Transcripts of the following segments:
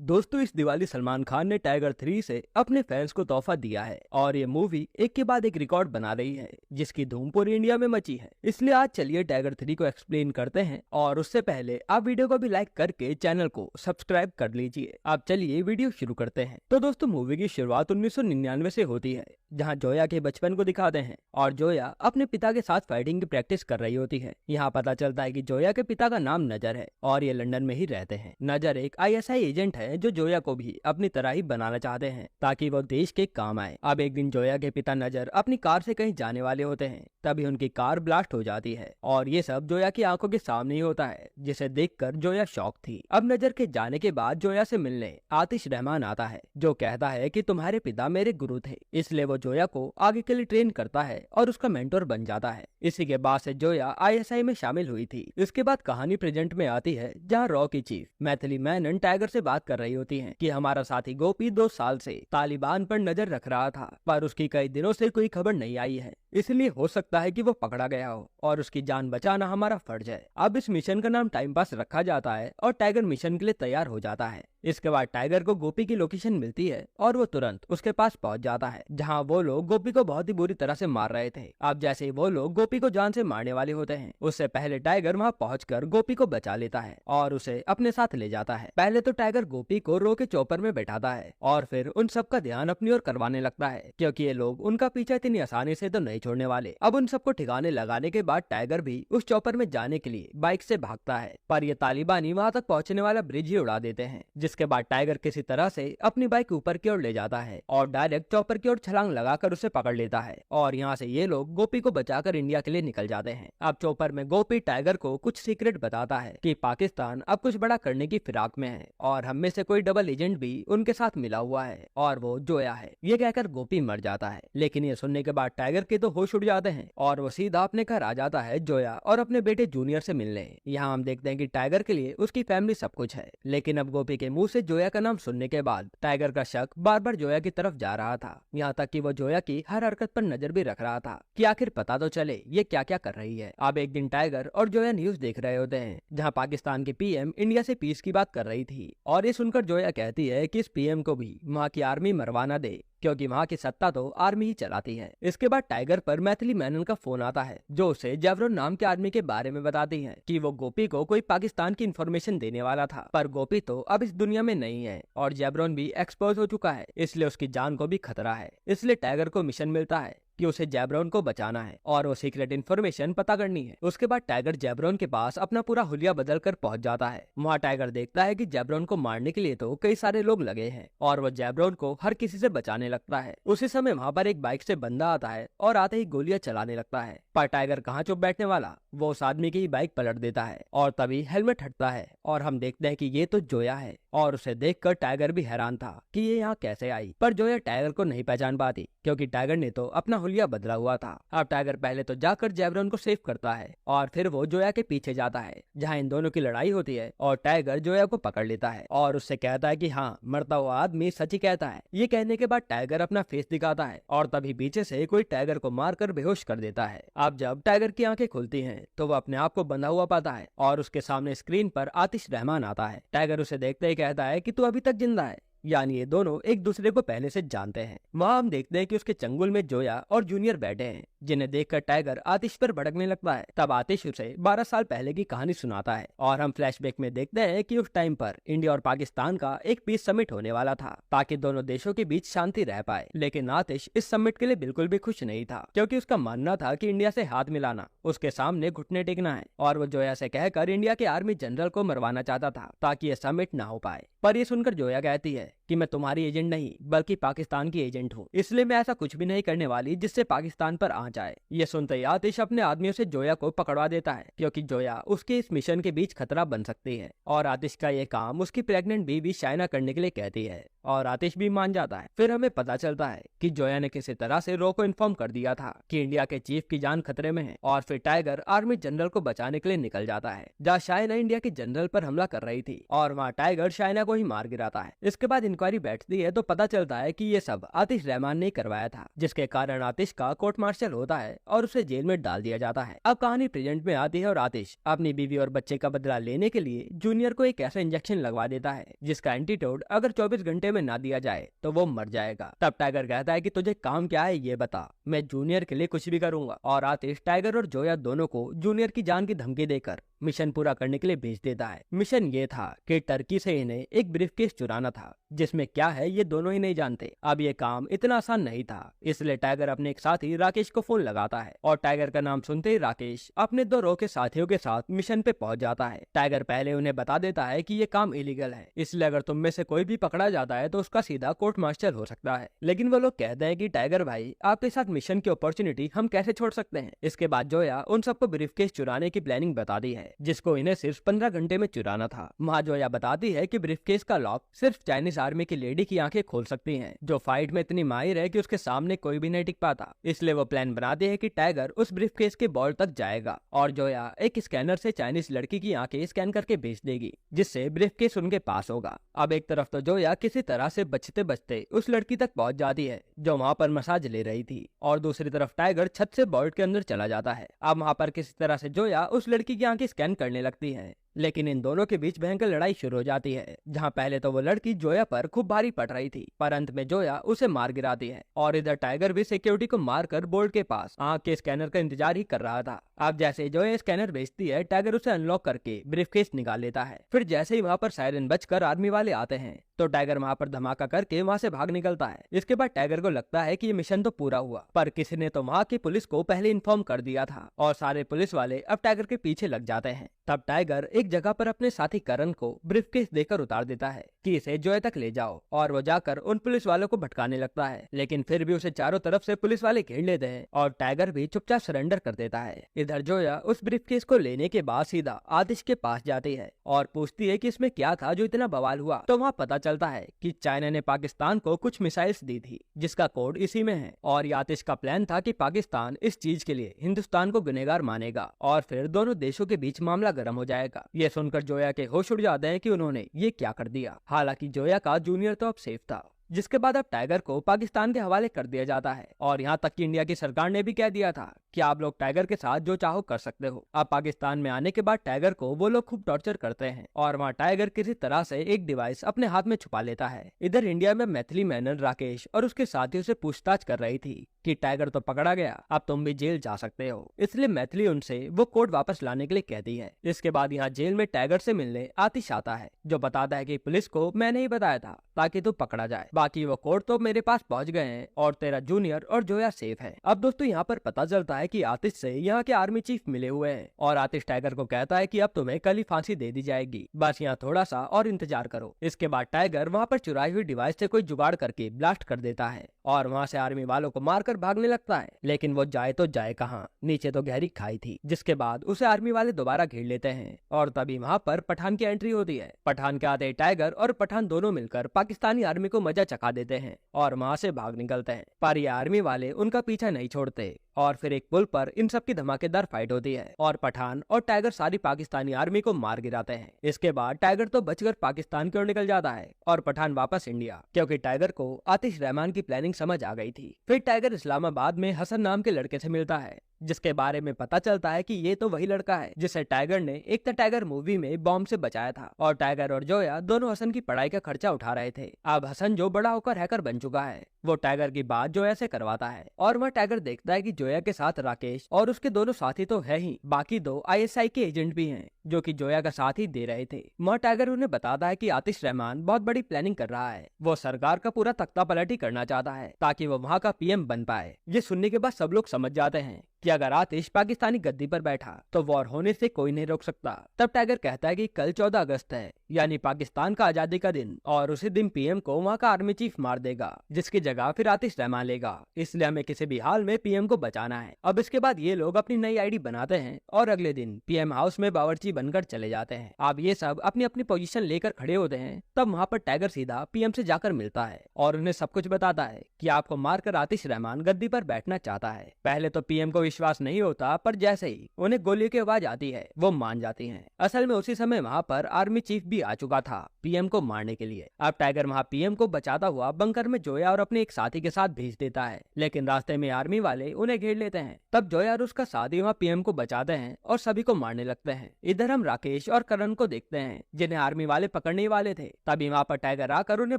दोस्तों, इस दिवाली सलमान खान ने टाइगर 3 से अपने फैंस को तोहफा दिया है और ये मूवी एक के बाद एक रिकॉर्ड बना रही है जिसकी धूम पूरी इंडिया में मची है। इसलिए आज चलिए टाइगर 3 को एक्सप्लेन करते हैं और उससे पहले आप वीडियो को भी लाइक करके चैनल को सब्सक्राइब कर लीजिए। आप चलिए वीडियो शुरू करते हैं। तो दोस्तों, मूवी की शुरुआत 1999 से होती है जहाँ जोया के बचपन को दिखाते हैं और जोया अपने पिता के साथ फाइटिंग की प्रैक्टिस कर रही होती है। यहाँ पता चलता है कि जोया के पिता का नाम नजर है और ये लंदन में ही रहते हैं। नजर एक ISI एजेंट है जो जोया को भी अपनी तरह ही बनाना चाहते हैं ताकि वो देश के काम आए। अब एक दिन जोया के पिता नजर अपनी कार से कहीं जाने वाले होते हैं, तभी उनकी कार ब्लास्ट हो जाती है और ये सब जोया की आंखों के सामने ही होता है, जिसे देखकर जोया शॉक थी। अब नजर के जाने के बाद जोया से मिलने आतिश रहमान आता है जो कहता है कि तुम्हारे पिता मेरे गुरु थे, इसलिए वो जोया को आगे के लिए ट्रेन करता है और उसका मेंटोर बन जाता है। इसी के बाद से जोया ISI में शामिल हुई थी। इसके बाद कहानी प्रेजेंट में आती है जहाँ रॉ की चीफ मैथिली मेनन टाइगर से बात कर रही होती है कि हमारा साथी गोपी 2 साल से तालिबान पर नजर रख रहा था, पर उसकी कई दिनों से कोई खबर नहीं आई है, इसलिए हो सकता है कि वो पकड़ा गया हो और उसकी जान बचाना हमारा फर्ज है। अब इस मिशन का नाम टाइम पास रखा जाता है और टाइगर मिशन के लिए तैयार हो जाता है। इसके बाद टाइगर को गोपी की लोकेशन मिलती है और वो तुरंत उसके पास पहुंच जाता है जहां वो लोग गोपी को बहुत ही बुरी तरह से मार रहे थे। अब जैसे ही वो लोग गोपी को जान से मारने वाले होते हैं, उससे पहले टाइगर वहां पहुंचकर गोपी को बचा लेता है और उसे अपने साथ ले जाता है। पहले तो टाइगर गोपी को रो के चॉपर में बैठाता है और फिर उन सबका ध्यान अपनी ओर करवाने लगता है क्योंकि ये लोग उनका पीछा इतनी आसानी से तो नहीं छोड़ने वाले। अब उन सबको ठिकाने लगाने के बाद टाइगर भी उस चॉपर में जाने के लिए बाइक से भागता है, पर ये तालिबानी वहां तक पहुंचने वाला ब्रिज ही उड़ा देते हैं। जिसके बाद टाइगर किसी तरह से अपनी बाइक ऊपर की ओर ले जाता है और डायरेक्ट चॉपर की ओर छलांग लगाकर उसे पकड़ लेता है और यहाँ से ये लोग गोपी को बचाकर इंडिया के लिए निकल जाते हैं। अब चॉपर में गोपी टाइगर को कुछ सीक्रेट बताता है कि पाकिस्तान अब कुछ बड़ा करने की फिराक में है और हम में से कोई डबल एजेंट भी उनके साथ मिला हुआ है और वो जोया है। ये कहकर गोपी मर जाता है, लेकिन ये सुनने के बाद टाइगर के तो होश उड़ जाते हैं और वो सीधा अपने घर आ जाता है जोया और अपने बेटे जूनियर से मिलने। यहाँ हम देखते हैं कि टाइगर के लिए उसकी फैमिली सब कुछ है, लेकिन अब गोपी के मुंह से जोया का नाम सुनने के बाद टाइगर का शक बार बार जोया की तरफ जा रहा था। यहाँ तक कि वो जोया की हर हरकत पर नजर भी रख रहा था कि आखिर पता तो चले ये क्या क्या कर रही है। अब एक दिन टाइगर और जोया न्यूज देख रहे होते हैं जहाँ पाकिस्तान की PM इंडिया से पीस की बात कर रही थी और ये सुनकर जोया कहती है कि इस PM को भी वहाँ की आर्मी मरवाना दे क्योंकि वहाँ की सत्ता तो आर्मी ही चलाती है। इसके बाद टाइगर पर मैथिली मेनन का फोन आता है जो उसे जेवरॉन नाम के आदमी के बारे में बताती है कि वो गोपी को कोई पाकिस्तान की इन्फॉर्मेशन देने वाला था, पर गोपी तो अब इस दुनिया में नहीं है और जेवरॉन भी एक्सपोज हो चुका है, इसलिए उसकी जान को भी खतरा है। इसलिए टाइगर को मिशन मिलता है कि उसे जेब्रॉन को बचाना है और वो सीक्रेट इन्फॉर्मेशन पता करनी है। उसके बाद टाइगर जेब्रॉन के पास अपना पूरा हुलिया बदल कर पहुंच जाता है। वहाँ टाइगर देखता है कि जेब्रॉन को मारने के लिए तो कई सारे लोग लगे हैं और वो जेब्रॉन को हर किसी से बचाने लगता है। उसी समय वहाँ पर एक बाइक से बंदा आता है और आते ही गोलियां चलाने लगता है, पर टाइगर कहाँ चुप बैठने वाला, वो उस आदमी की बाइक पलट देता है और तभी हेलमेट हटता है और हम देखते हैं कि ये तो जोया है और उसे देखकर टाइगर भी हैरान था कि ये यहाँ कैसे आई। पर जोया टाइगर को नहीं पहचान पाती क्योंकि टाइगर ने तो अपना हुलिया बदला हुआ था। अब टाइगर पहले तो जाकर जेब्रॉन को सेव करता है और फिर वो जोया के पीछे जाता है जहाँ इन दोनों की लड़ाई होती है और टाइगर जोया को पकड़ लेता है और उससे कहता है कि हाँ, मरता हुआ आदमी सच ही कहता है। ये कहने के बाद टाइगर अपना फेस दिखाता है और तभी पीछे से कोई टाइगर को मारकर बेहोश कर देता है। अब जब टाइगर की आंखें खुलती हैं तो वो अपने आप को बंधा हुआ पाता है और उसके सामने स्क्रीन पर आतिश रहमान आता है। टाइगर उसे देखते ही कहता है कि तू अभी तक जिंदा है, यानी ये दोनों एक दूसरे को पहले से जानते हैं। वहाँ हम देखते हैं कि उसके चंगुल में जोया और जूनियर बैठे हैं जिन्हें देखकर टाइगर आतिश पर भड़कने लगता है। तब आतिश उसे 12 साल पहले की कहानी सुनाता है और हम फ्लैशबैक में देखते हैं कि उस टाइम पर इंडिया और पाकिस्तान का एक पीस समिट होने वाला था ताकि दोनों देशों के बीच शांति रह पाए, लेकिन आतिश इस समिट के लिए बिल्कुल भी खुश नहीं था क्योंकि उसका मानना था कि इंडिया से हाथ मिलाना उसके सामने घुटने टेकना है और वो जोया से कहकर इंडिया के आर्मी जनरल को मरवाना चाहता था ताकि यह समिट ना हो पाए। पर ये सुनकर जोया कहती है कि मैं तुम्हारी एजेंट नहीं बल्कि पाकिस्तान की एजेंट हूँ, इसलिए मैं ऐसा कुछ भी नहीं करने वाली जिससे पाकिस्तान पर आ जाए। ये सुनते ही आतिश अपने आदमियों से जोया को पकड़वा देता है क्योंकि जोया उसके इस मिशन के बीच खतरा बन सकती है और आतिश का ये काम उसकी प्रेग्नेंट बीवी शाइना करने के लिए कहती है और आतिश भी मान जाता है। फिर हमें पता चलता है कि जोया ने किसी तरह से रो को इन्फॉर्म कर दिया था कि इंडिया के चीफ की जान खतरे में है, और फिर टाइगर आर्मी जनरल को बचाने के लिए निकल जाता है जहाँ शाइना इंडिया के जनरल पर हमला कर रही थी, और वहाँ टाइगर शाइना को ही मार गिराता है। इसके बाद इंक्वायरी बैठती है तो पता चलता है कि ये सब आतिश रहमान ने करवाया था, जिसके कारण आतिश का कोर्ट मार्शल होता है और उसे जेल में डाल दिया जाता है। अब कहानी प्रेजेंट में आती है और आतिश अपनी बीवी और बच्चे का बदला लेने के लिए जूनियर को एक ऐसा इंजेक्शन लगवा देता है जिसका एंटीडोट अगर 24 घंटे में ना दिया जाए तो वो मर जाएगा। तब टाइगर कहता है कि तुझे काम क्या है ये बता, मैं जूनियर के लिए कुछ भी करूंगा। और आतिश टाइगर और जोया दोनों को जूनियर की जान की धमकी देकर मिशन पूरा करने के लिए भेज देता है। मिशन ये था कि टर्की से इन्हें एक ब्रीफकेस चुराना था जिसमें क्या है ये दोनों ही नहीं जानते। अब ये काम इतना आसान नहीं था, इसलिए टाइगर अपने एक साथी राकेश को फोन लगाता है और टाइगर का नाम सुनते ही राकेश अपने दो रो के साथियों के साथ मिशन पे पहुंच जाता है। टाइगर पहले उन्हें बता देता है कि ये काम इलीगल है, इसलिए अगर तुम में से कोई भी पकड़ा जाता है तो उसका सीधा कोर्ट मार्शल हो सकता है। लेकिन वो लोग कहते हैं कि टाइगर भाई आपके साथ मिशन की अपॉर्चुनिटी हम कैसे छोड़ सकते हैं। इसके बाद जोया उन सबको ब्रीफकेस चुराने की प्लानिंग बताती है जिसको इन्हें सिर्फ 15 घंटे में चुराना था। वहाँ जोया बताती है कि ब्रीफकेस का लॉक सिर्फ चाइनीज आर्मी की लेडी की आंखें खोल सकती हैं, जो फाइट में इतनी माहिर है कि उसके सामने कोई भी नहीं टिक पाता। इसलिए वो प्लान बनाती है कि टाइगर उस ब्रीफकेस के बॉल तक जाएगा और जोया एक स्कैनर से चाइनीज लड़की की आंखें स्कैन करके भेज देगी, जिससे ब्रीफकेस उनके पास होगा। अब एक तरफ तो जोया किसी तरह से बचते बचते उस लड़की तक पहुंच जाती है जो वहाँ पर मसाज ले रही थी, और दूसरी तरफ टाइगर छत से बॉल्ट के अंदर चला जाता है। अब वहाँ पर किसी तरह से जोया उस लड़की की आंखें स्कैन करने लगती है, लेकिन इन दोनों के बीच भयंकर लड़ाई शुरू हो जाती है, जहां पहले तो वो लड़की जोया पर खूब भारी पड़ रही थी, पर अंत में जोया उसे मार गिराती है। और इधर टाइगर भी सिक्योरिटी को मारकर बोल्ट के पास आंख के स्कैनर का इंतजार ही कर रहा था। अब जैसे जोया स्कैनर भेजती है, टाइगर उसे अनलॉक करके ब्रीफकेस निकाल लेता है। फिर जैसे ही वहाँ पर सायरन बजकर आर्मी वाले आते हैं तो टाइगर वहाँ पर धमाका करके वहाँ से भाग निकलता है। इसके बाद टाइगर को लगता है कि ये मिशन तो पूरा हुआ, पर किसी ने तो वहाँ की पुलिस को पहले इन्फॉर्म कर दिया था और सारे पुलिस वाले अब टाइगर के पीछे लग जाते हैं। तब टाइगर एक जगह पर अपने साथी करण को ब्रीफकेस देकर उतार देता है कि इसे जोया तक ले जाओ, और वो जाकर उन पुलिस वालों को भटकाने लगता है, लेकिन फिर भी उसे चारों तरफ से पुलिस वाले घेर लेते हैं और टाइगर भी चुपचाप सरेंडर कर देता है। इधर जोया उस ब्रीफकेस को लेने के बाद सीधा आतिश के पास जाती है और पूछती है कि इसमें क्या था जो इतना बवाल हुआ। तो वहाँ पता चलता है कि चाइना ने पाकिस्तान को कुछ मिसाइल्स दी थी जिसका कोड इसी में है, और आतिश का प्लान था कि पाकिस्तान इस चीज के लिए हिंदुस्तान को गुनहगार मानेगा और फिर दोनों देशों के बीच मामला गर्म हो जाएगा। ये सुनकर जोया के होश उड़ जाते हैं कि उन्होंने ये क्या कर दिया। हालांकि जोया का जूनियर तो अब सेफ था, जिसके बाद अब टाइगर को पाकिस्तान के हवाले कर दिया जाता है, और यहाँ तक कि इंडिया की सरकार ने भी कह दिया था कि आप लोग टाइगर के साथ जो चाहो कर सकते हो। अब पाकिस्तान में आने के बाद टाइगर को वो लोग खूब टॉर्चर करते हैं और वहाँ टाइगर किसी तरह से एक डिवाइस अपने हाथ में छुपा लेता है। इधर इंडिया में मैथिली मेनन राकेश और उसके साथियों से पूछताछ कर रही थी कि टाइगर तो पकड़ा गया, अब तुम भी जेल जा सकते हो, इसलिए मैथिली उनसे वो कोड वापस लाने के लिए कहती है। इसके बाद यहाँ जेल में टाइगर से मिलने आतिश आता है, जो बताता है कि पुलिस को मैंने ही बताया था ताकि तू पकड़ा जाए, बाकी वो कोड तो मेरे पास पहुंच गए हैं और तेरा जूनियर और जोया सेफ है। अब दोस्तों यहाँ पर पता चलता है कि आतिश से यहाँ के आर्मी चीफ मिले हुए हैं और आतिश टाइगर को कहता है कि अब तुम्हें कल ही फांसी दे दी जाएगी, बस यहाँ थोड़ा सा और इंतजार करो। इसके बाद टाइगर वहाँ पर चुराई हुई डिवाइस से कोई जुगाड़ करके ब्लास्ट कर देता है और वहाँ से आर्मी वालों को मारकर भागने लगता है, लेकिन वो जाए तो जाए कहाँ, नीचे तो गहरी खाई थी। जिसके बाद उसे आर्मी वाले दोबारा घेर लेते हैं और तभी वहाँ पर पठान की एंट्री होती है। पठान के आते टाइगर और पठान दोनों मिलकर पाकिस्तानी आर्मी को मजा चखा देते हैं और वहाँ से भाग निकलते हैं, पर ये आर्मी वाले उनका पीछा नहीं छोड़ते और फिर एक पुल पर इन सब की धमाकेदार फाइट होती है और पठान और टाइगर सारी पाकिस्तानी आर्मी को मार गिराते हैं। इसके बाद टाइगर तो बचकर पाकिस्तान की ओर निकल जाता है और पठान वापस इंडिया, क्योंकि टाइगर को आतिश रहमान की प्लानिंग समझ आ गई थी। फिर टाइगर इस्लामाबाद में हसन नाम के लड़के से मिलता है, जिसके बारे में पता चलता है कि ये तो वही लड़का है जिसे टाइगर ने एक द टाइगर मूवी में बॉम्ब से बचाया था, और टाइगर और जोया दोनों हसन की पढ़ाई का खर्चा उठा रहे थे। अब हसन जो बड़ा होकर हैकर बन चुका है, वो टाइगर की बात जोया से करवाता है और वह टाइगर देखता है कि जोया के साथ राकेश और उसके दोनों साथी तो है ही, बाकी 2 ISI के एजेंट भी हैं जो कि जोया का साथ ही दे रहे थे। वह टाइगर उन्हें बताता है कि आतिश रहमान बहुत बड़ी प्लानिंग कर रहा है, वो सरकार का पूरा तख्ता पलट ही करना चाहता है ताकि वो वहाँ का PM बन पाए। ये सुनने के बाद सब लोग समझ जाते हैं कि अगर आतिश पाकिस्तानी गद्दी पर बैठा तो वॉर होने से कोई नहीं रोक सकता। तब टाइगर कहता है कि कल 14 अगस्त है, यानी पाकिस्तान का आजादी का दिन, और उसी दिन PM को वहाँ का आर्मी चीफ मार देगा, जिसकी जगह फिर आतिश रहमान लेगा, इसलिए हमें किसी भी हाल में PM को बचाना है। अब इसके बाद ये लोग अपनी नई ID बनाते हैं और अगले दिन PM हाउस में बावर्ची बनकर चले जाते हैं। अब ये सब अपनी अपनी पोजीशन लेकर खड़े होते हैं। तब वहाँ पर टाइगर सीधा पीएम से जाकर मिलता है और उन्हें सब कुछ बताता है कि आपको मारकर आतिश रहमान गद्दी पर बैठना चाहता है। पहले तो पीएम को विश्वास नहीं होता, पर जैसे ही उन्हें गोली की आवाज आती है वो मान जाती हैं। असल में उसी समय वहाँ पर आर्मी चीफ भी आ चुका था पीएम को मारने के लिए। अब टाइगर वहाँ पीएम को बचाता हुआ बंकर में जोया और अपने एक साथी के साथ भेज देता है, लेकिन रास्ते में आर्मी वाले उन्हें घेर लेते हैं। तब जोया और उसका साथी वहाँ पीएम को बचाते हैं और सभी को मारने लगते हैं। इधर हम राकेश और करण को देखते हैं जिन्हें आर्मी वाले पकड़ने वाले थे। तभी वहाँ पर टाइगर आकर उन्हें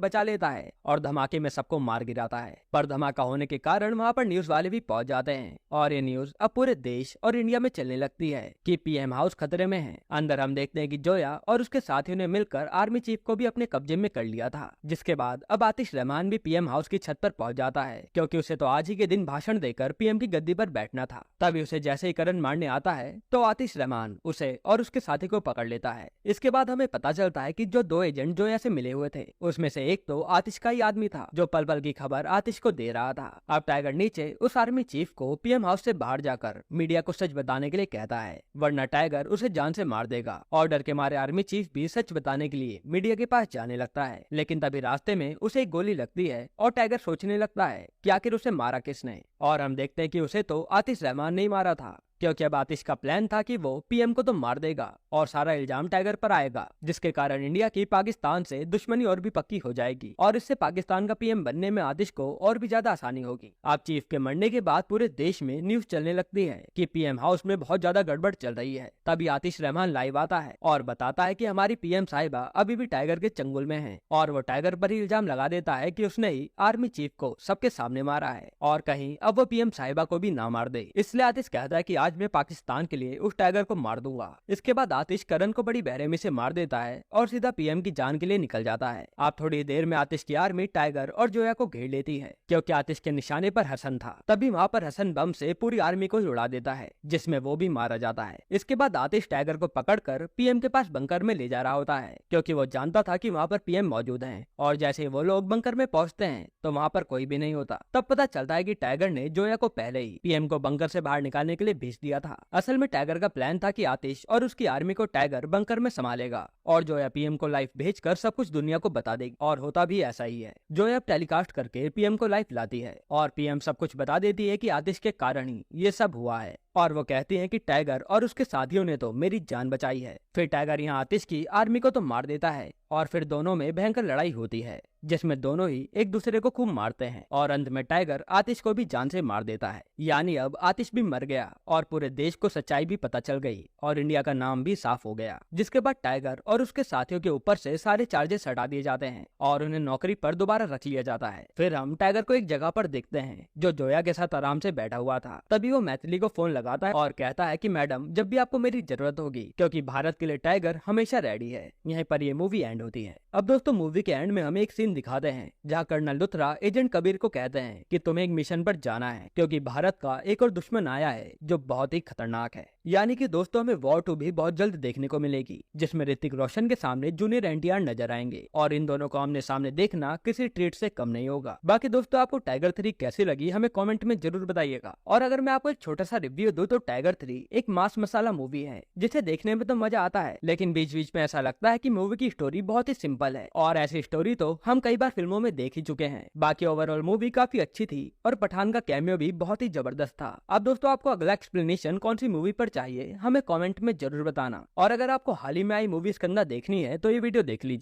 बचा लेता है और धमाके में सबको मार गिराता है। पर धमाका होने के कारण वहाँ पर न्यूज वाले भी पहुंच जाते हैं और ये न्यूज अब पूरे देश और इंडिया में चलने लगती है कि पीएम हाउस खतरे में है। अंदर हम देखते हैं कि जोया और उसके साथियों ने मिलकर आर्मी चीफ को भी अपने कब्जे में कर लिया था, जिसके बाद अब आतिश रहमान भी पीएम हाउस की छत पर पहुंच जाता है, क्योंकि उसे तो आज ही के दिन भाषण देकर पीएम की गद्दी पर बैठना था। तभी उसे जैसे ही करण मारने आता है तो आतिश रहमान उसे और उसके साथी को पकड़ लेता है। इसके बाद हमें पता चलता है कि जो दो एजेंट जोया से मिले हुए थे उसमें से एक तो आतिश का ही आदमी था जो पल पल की खबर आतिश को दे रहा था। अब टाइगर नीचे उस आर्मी चीफ को पीएम हाउस से बाहर जाकर मीडिया को सच बताने के लिए कहता है, वरना टाइगर उसे जान से मार देगा। और डर के मारे आर्मी चीफ भी सच बताने के लिए मीडिया के पास जाने लगता है, लेकिन तभी रास्ते में उसे एक गोली लगती है और टाइगर सोचने लगता है कि आखिर उसे मारा किसने। और हम देखते हैं कि उसे तो आतिश रहमान ने ही मारा था, क्योंकि अब आतिश का प्लान था कि वो पीएम को तो मार देगा और सारा इल्जाम टाइगर पर आएगा, जिसके कारण इंडिया की पाकिस्तान से दुश्मनी और भी पक्की हो जाएगी और इससे पाकिस्तान का पीएम बनने में आतिश को और भी ज्यादा आसानी होगी। अब चीफ के मरने के बाद पूरे देश में न्यूज चलने लगती है कि पीएम हाउस में बहुत ज्यादा गड़बड़ चल रही है। तभी आतिश रहमान लाइव आता है और बताता है कि हमारी पीएम साहिबा अभी भी टाइगर के चंगुल में है और वो टाइगर पर ही इल्जाम लगा देता है कि उसने ही आर्मी चीफ को सबके सामने मारा है और कहीं अब वो पीएम साहिबा को भी ना मार दे। इसलिए आतिश कहता है कि आज मैं पाकिस्तान के लिए उस टाइगर को मार दूंगा। इसके बाद आतिश करण को बड़ी बेरहमी से मार देता है और सीधा पीएम की जान के लिए निकल जाता है। आप थोड़ी देर में आतिश की आर्मी टाइगर और जोया को घेर लेती है, क्योंकि आतिश के निशाने पर हसन था। तभी वहाँ पर हसन बम से पूरी आर्मी को उड़ा देता है, जिसमें वो भी मारा जाता है। इसके बाद आतिश टाइगर को पकड़कर पीएम के पास बंकर में ले जा रहा होता है, क्योंकि वो जानता था कि वहाँ पर पीएम मौजूद हैं। और जैसे वो लोग बंकर में पहुँचते हैं तो वहाँ पर कोई भी नहीं होता। तब पता चलता है कि टाइगर ने जोया को पहले ही पीएम को बंकर से बाहर निकालने के लिए भेज दिया था। असल में टाइगर का प्लान था कि आतिश और उसकी आर्मी को टाइगर बंकर में संभालेगा और जोया पीएम को लाइव भेजकर सब कुछ दुनिया को बता देगी। और होता भी ऐसा ही है। जोया अब टेलीकास्ट करके पीएम को लाइव लाती है और पीएम सब कुछ बता देती है कि आतिश के कारण ही ये सब हुआ है। और वो कहती हैं कि टाइगर और उसके साथियों ने तो मेरी जान बचाई है। फिर टाइगर यहाँ आतिश की आर्मी को तो मार देता है और फिर दोनों में भयंकर लड़ाई होती है, जिसमें दोनों ही एक दूसरे को खूब मारते हैं और अंत में टाइगर आतिश को भी जान से मार देता है। यानी अब आतिश भी मर गया और पूरे देश को सच्चाई भी पता चल गई और इंडिया का नाम भी साफ हो गया। जिसके बाद टाइगर और उसके साथियों के ऊपर से सारे चार्जेस हटा दिए जाते हैं और उन्हें नौकरी पर दोबारा रख लिया जाता है। फिर हम टाइगर को एक जगह पर देखते हैं जो जोया के साथ आराम से बैठा हुआ था। तभी वो मैथिली को फोन लगाता है और कहता है कि मैडम जब भी आपको मेरी जरूरत होगी, क्योंकि भारत के लिए टाइगर हमेशा रेडी है। यहीं पर ये मूवी एंड होती है। अब दोस्तों मूवी के एंड में हमें एक सीन दिखाते हैं जहाँ कर्नल लुथरा एजेंट कबीर को कहते हैं कि तुम्हें एक मिशन पर जाना है, क्योंकि भारत का एक और दुश्मन आया है जो बहुत ही खतरनाक है। यानी कि दोस्तों हमें वॉर 2 भी बहुत जल्द देखने को मिलेगी, जिसमें ऋतिक रोशन के सामने जूनियर एनटीआर नजर आएंगे और इन दोनों को आमने सामने देखना किसी ट्रीट से कम नहीं होगा। बाकी दोस्तों आपको टाइगर 3 कैसी लगी हमें कमेंट में जरूर बताइएगा। और अगर मैं आपको एक छोटा सा रिव्यू दूं तो टाइगर 3 एक मास मसाला मूवी है जिसे देखने में तो मजा आता है, लेकिन बीच बीच में ऐसा लगता है कि मूवी की स्टोरी बहुत ही सिंपल है और ऐसी स्टोरी तो हम कई बार फिल्मों में देख ही चुके हैं। बाकी ओवरऑल मूवी काफी अच्छी थी और पठान का कैमियो भी बहुत ही जबरदस्त था। अब दोस्तों आपको अगला एक्सप्लेनेशन कौन सी मूवी पर चाहिए हमें कमेंट में जरूर बताना और अगर आपको हाल ही में आई मूवी स्कंदा देखनी है तो ये वीडियो देख लीजिए।